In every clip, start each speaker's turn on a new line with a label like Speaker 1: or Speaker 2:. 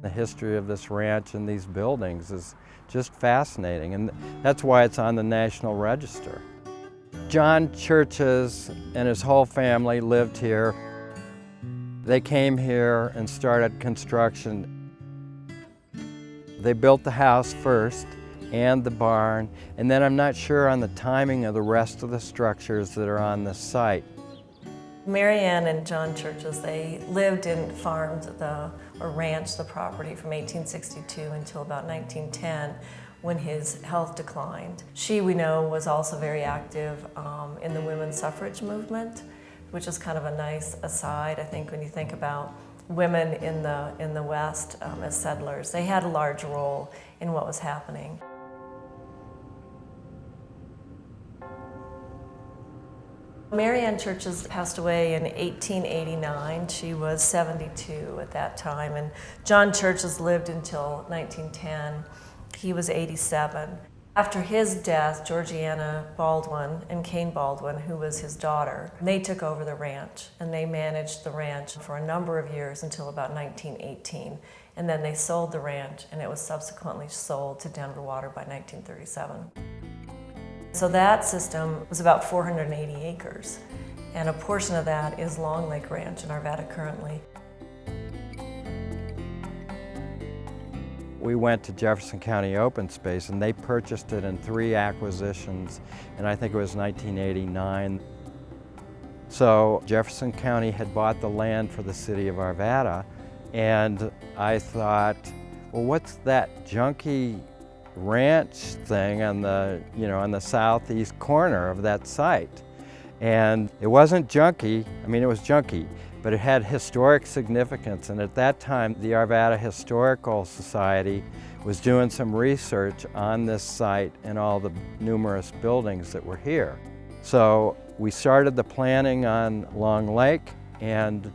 Speaker 1: The history of this ranch and these buildings is just fascinating, and that's why it's on the National Register. John Churches and his whole family lived here. They came here and started construction. They built the house first and the barn, and then I'm not sure on the timing of the rest of the structures that are on this site.
Speaker 2: Mary Ann and John Churches, they lived and farmed or ranched the property from 1862 until about 1910 when his health declined. She, we know, was also very active in the women's suffrage movement, which is kind of a nice aside, I think, when you think about women in the West as settlers. They had a large role in what was happening. Mary Ann Churches passed away in 1889. She was 72 at that time, and John Churches lived until 1910. He was 87. After his death, Georgiana Baldwin and Kane Baldwin, who was his daughter, they took over the ranch, and they managed the ranch for a number of years until about 1918. And then they sold the ranch, and it was subsequently sold to Denver Water by 1937. So that system was about 480 acres, and a portion of that is Long Lake Ranch in Arvada currently.
Speaker 1: We went to Jefferson County Open Space, and they purchased it in 3 acquisitions, and I think it was 1989. So Jefferson County had bought the land for the city of Arvada, and I thought, well, what's that junky ranch thing on the southeast corner of that site? And it wasn't junky. I mean, it was junky, but it had historic significance. And at that time, the Arvada Historical Society was doing some research on this site and all the numerous buildings that were here. So we started the planning on Long Lake, and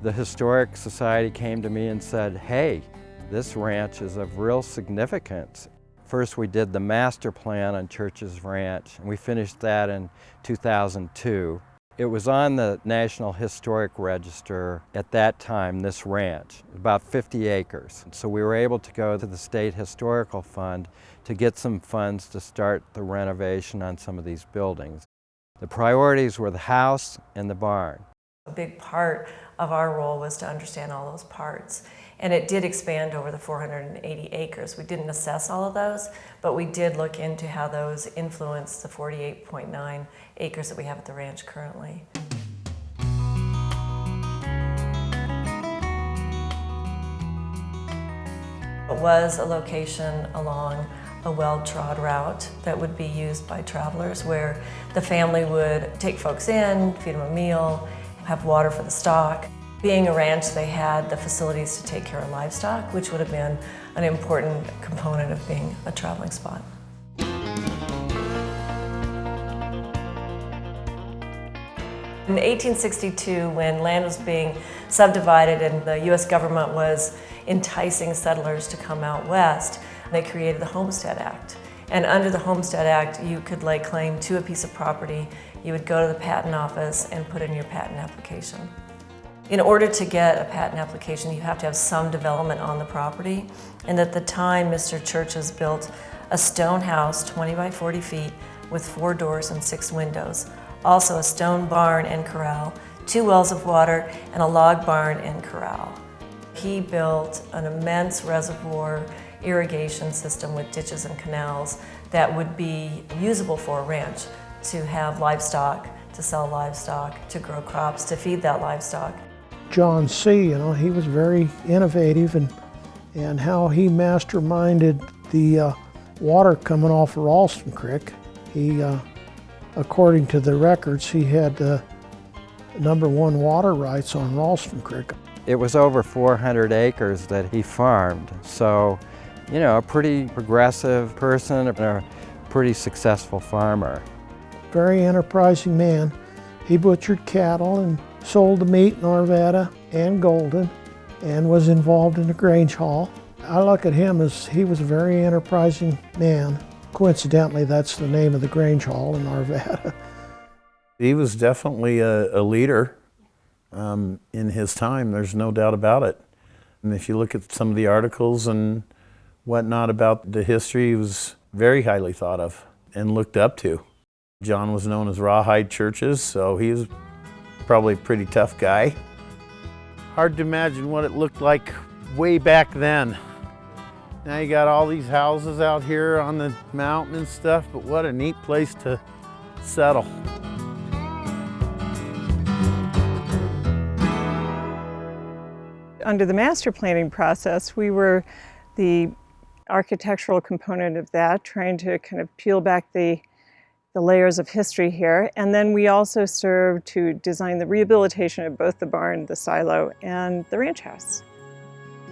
Speaker 1: the Historic Society came to me and said, hey, this ranch is of real significance. First, we did the master plan on Churches Ranch, and we finished that in 2002. It was on the National Historic Register at that time, this ranch, about 50 acres. So we were able to go to the State Historical Fund to get some funds to start the renovation on some of these buildings. The priorities were the house and the barn.
Speaker 2: A big part of our role was to understand all those parts. And it did expand over the 480 acres. We didn't assess all of those, but we did look into how those influenced the 48.9 acres that we have at the ranch currently. It was a location along a well-trod route that would be used by travelers, where the family would take folks in, feed them a meal, have water for the stock. Being a ranch, they had the facilities to take care of livestock, which would have been an important component of being a traveling spot. In 1862, when land was being subdivided and the U.S. government was enticing settlers to come out west, they created the Homestead Act. And under the Homestead Act, you could lay claim to a piece of property. You would go to the patent office and put in your patent application. In order to get a patent application, you have to have some development on the property. And at the time, Mr. Churches built a stone house, 20 by 40 feet, with 4 doors and 6 windows. Also a stone barn and corral, 2 wells of water, and a log barn and corral. He built an immense reservoir irrigation system with ditches and canals that would be usable for a ranch, to have livestock, to sell livestock, to grow crops, to feed that livestock.
Speaker 3: John C., he was very innovative and how he masterminded the water coming off of Ralston Creek. He, according to the records, he had the #1 water rights on Ralston Creek.
Speaker 1: It was over 400 acres that he farmed. So, a pretty progressive person and a pretty successful farmer.
Speaker 3: Very enterprising man. He butchered cattle and sold the meat in Arvada and Golden, and was involved in the Grange Hall. I look at him as he was a very enterprising man. Coincidentally, that's the name of the Grange Hall in Arvada.
Speaker 4: He was definitely a leader in his time, there's no doubt about it. And if you look at some of the articles and whatnot about the history, he was very highly thought of and looked up to. John was known as Rawhide Churches, so he was probably a pretty tough guy. Hard to imagine what it looked like way back then. Now you got all these houses out here on the mountain and stuff, but what a neat place to settle.
Speaker 5: Under the master planning process, we were the architectural component of that, trying to kind of peel back the layers of history here. And then we also served to design the rehabilitation of both the barn, the silo, and the ranch house.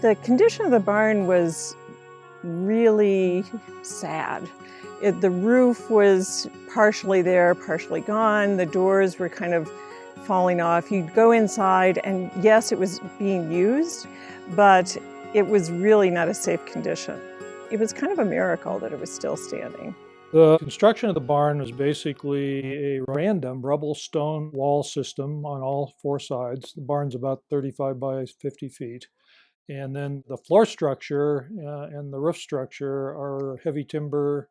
Speaker 5: The condition of the barn was really sad. The roof was partially there, partially gone. The doors were kind of falling off. You'd go inside and yes, it was being used, but it was really not a safe condition. It was kind of a miracle that it was still standing.
Speaker 6: The construction of the barn was basically a random rubble stone wall system on all four sides. The barn's about 35 by 50 feet. And then the floor structure and the roof structure are heavy timber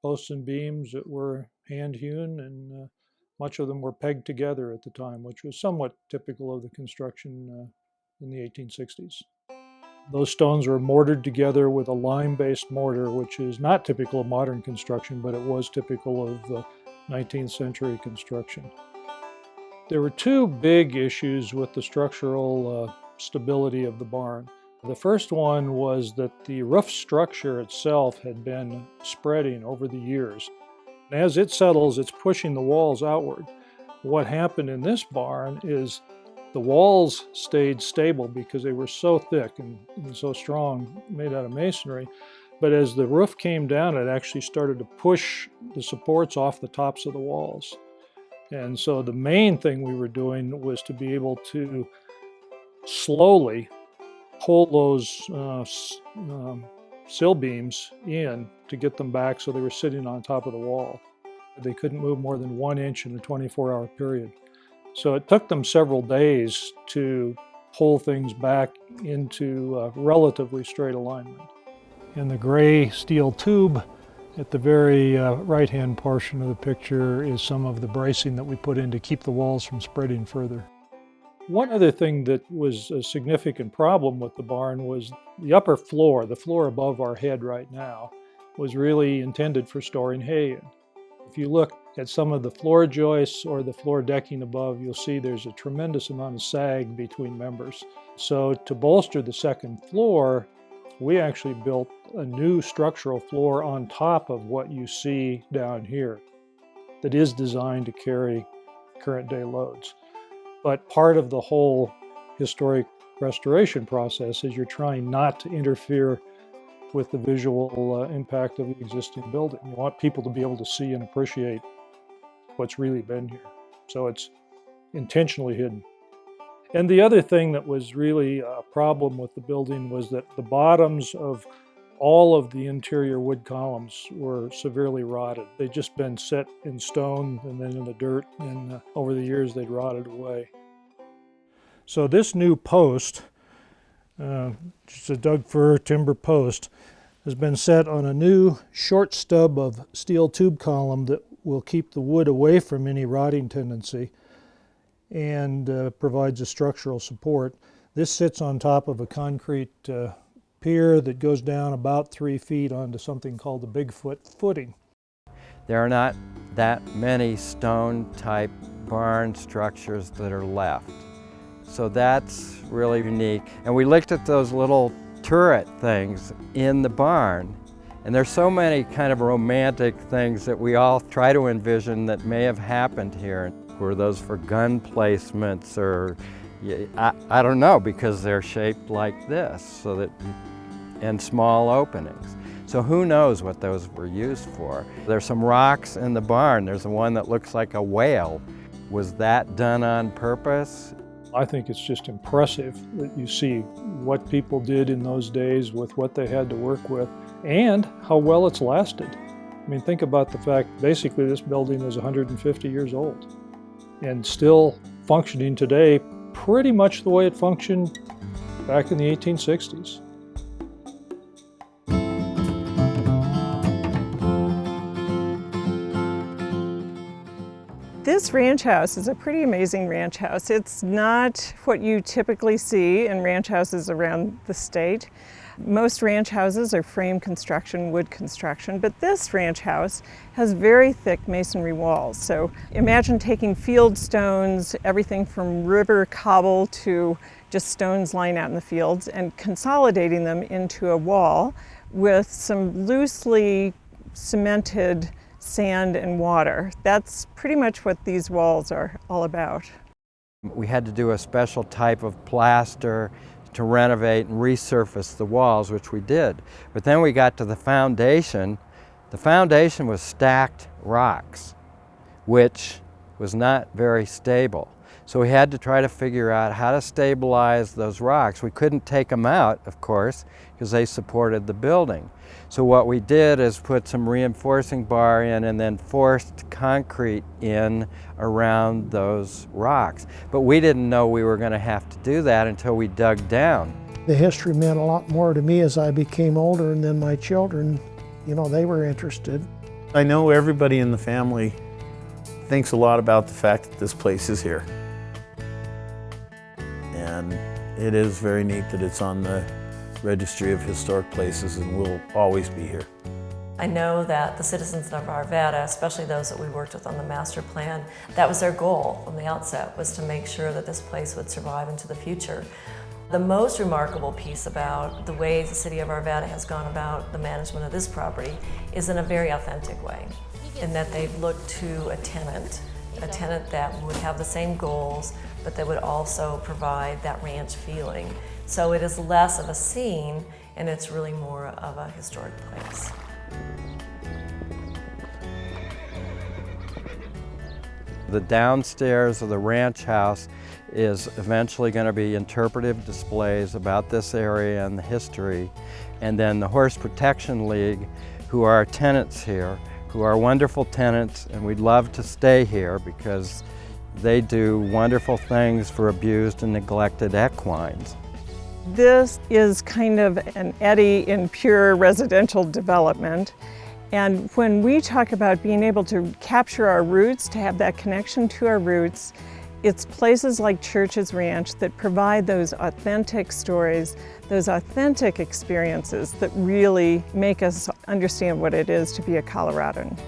Speaker 6: posts and beams that were hand hewn, and much of them were pegged together at the time, which was somewhat typical of the construction in the 1860s. Those stones were mortared together with a lime-based mortar, which is not typical of modern construction, but it was typical of 19th century construction. There were two big issues with the structural stability of the barn. The first one was that the roof structure itself had been spreading over the years. As it settles, it's pushing the walls outward. What happened in this barn is the walls stayed stable because they were so thick and so strong, made out of masonry. But as the roof came down, it actually started to push the supports off the tops of the walls. And so the main thing we were doing was to be able to slowly pull those sill beams in to get them back so they were sitting on top of the wall. They couldn't move more than 1 inch in a 24-hour period. So it took them several days to pull things back into relatively straight alignment. In the gray steel tube at the very right-hand portion of the picture is some of the bracing that we put in to keep the walls from spreading further. One other thing that was a significant problem with the barn was the upper floor, the floor above our head right now, was really intended for storing hay in. If you look at some of the floor joists or the floor decking above, you'll see there's a tremendous amount of sag between members. So to bolster the second floor, we actually built a new structural floor on top of what you see down here that is designed to carry current day loads. But part of the whole historic restoration process is you're trying not to interfere with the visual impact of the existing building. You want people to be able to see and appreciate what's really been here. So it's intentionally hidden. And the other thing that was really a problem with the building was that the bottoms of all of the interior wood columns were severely rotted. They'd just been set in stone and then in the dirt, and over the years they'd rotted away. So this new post, just a Doug fir timber post, has been set on a new short stub of steel tube column that will keep the wood away from any rotting tendency and provides a structural support. This sits on top of a concrete pier that goes down about 3 feet onto something called the Bigfoot footing.
Speaker 1: There are not that many stone-type barn structures that are left. So that's really unique. And we looked at those little turret things in the barn, and there's so many kind of romantic things that we all try to envision that may have happened here. Were those for gun placements, or I don't know, because they're shaped like this, so that, and small openings. So who knows what those were used for. There's some rocks in the barn. There's one that looks like a whale. Was that done on purpose?
Speaker 6: I think it's just impressive that you see what people did in those days with what they had to work with and how well it's lasted. I mean, think about the fact, basically this building is 150 years old and still functioning today pretty much the way it functioned back in the 1860s.
Speaker 5: This ranch house is a pretty amazing ranch house. It's not what you typically see in ranch houses around the state. Most ranch houses are frame construction, wood construction, but this ranch house has very thick masonry walls. So imagine taking field stones, everything from river cobble to just stones lying out in the fields, and consolidating them into a wall with some loosely cemented sand and water. That's pretty much what these walls are all about.
Speaker 1: We had to do a special type of plaster to renovate and resurface the walls, which we did. But then we got to the foundation. The foundation was stacked rocks, which was not very stable. So we had to try to figure out how to stabilize those rocks. We couldn't take them out, of course, because they supported the building. So what we did is put some reinforcing bar in and then forced concrete in around those rocks. But we didn't know we were going to have to do that until we dug down.
Speaker 3: The history meant a lot more to me as I became older, and then my children, you know, they were interested.
Speaker 4: I know everybody in the family thinks a lot about the fact that this place is here. And it is very neat that it's on the Registry of Historic Places and will always be here.
Speaker 2: I know that the citizens of Arvada, especially those that we worked with on the master plan, that was their goal from the outset, was to make sure that this place would survive into the future. The most remarkable piece about the way the city of Arvada has gone about the management of this property is in a very authentic way, in that they've looked to a tenant that would have the same goals, but that would also provide that ranch feeling. So it is less of a scene, and it's really more of a historic place.
Speaker 1: The downstairs of the ranch house is eventually going to be interpretive displays about this area and the history. And then the Horse Protection League, who are tenants here, who are wonderful tenants, and we'd love to stay here because they do wonderful things for abused and neglected equines.
Speaker 5: This is kind of an eddy in pure residential development. And when we talk about being able to capture our roots, to have that connection to our roots, it's places like Church's Ranch that provide those authentic stories, those authentic experiences that really make us understand what it is to be a Coloradan.